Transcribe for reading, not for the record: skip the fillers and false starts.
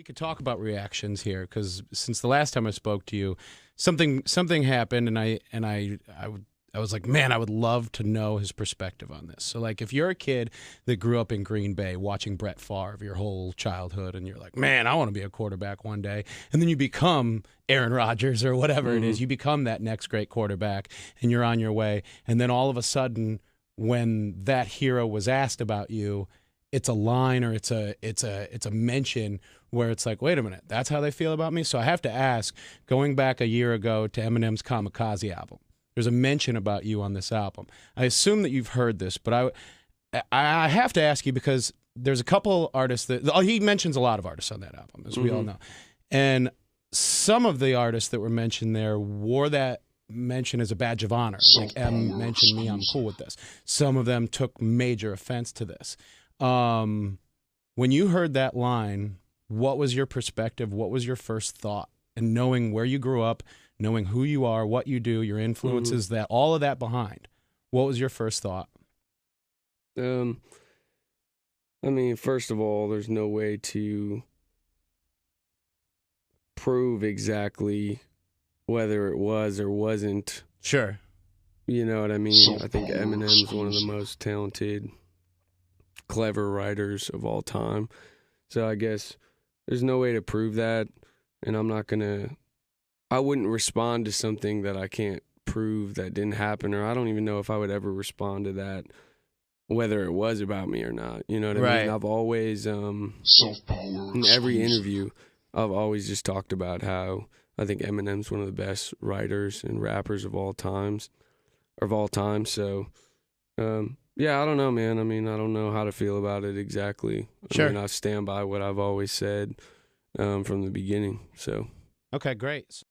we could talk about reactions here because since the last time I spoke to you, something happened, and I was like, man, I would love to know his perspective on this. So, like, if you're a kid that grew up in Green Bay watching Brett Favre your whole childhood, and you're like, man, I want to be a quarterback one day, and then you become Aaron Rodgers or whatever it is, you become that next great quarterback, and you're on your way, and then all of a sudden, when that hero was asked about you, it's a line or it's a mention where it's like, wait a minute, that's how they feel about me? So I have to ask, going back a year ago to Eminem's Kamikaze album, there's a mention about you on this album. I assume that you've heard this, but I have to ask you because there's a couple artists he mentions a lot of artists on that album, as we all know. And some of the artists that were mentioned there wore that mention as a badge of honor. Like, M mentioned me, I'm cool with this. Some of them took major offense to this. When you heard that line, what was your perspective? What was your first thought? And knowing where you grew up, knowing who you are, what you do, your influences, that all of that behind, what was your first thought? I mean, first of all, there's no way to prove exactly whether it was or wasn't. Sure. You know what I mean? I think Eminem's one of the most talented, clever writers of all time. So I guess there's no way to prove that, and I wouldn't respond to something that I can't prove that didn't happen, or I don't even know if I would ever respond to that, whether it was about me or not. You know what I mean? I've always, in every interview, I've always just talked about how I think Eminem's one of the best writers and rappers of all time. So, yeah, I don't know, man. I mean, I don't know how to feel about it exactly. I mean, I stand by what I've always said from the beginning. So. Okay, great.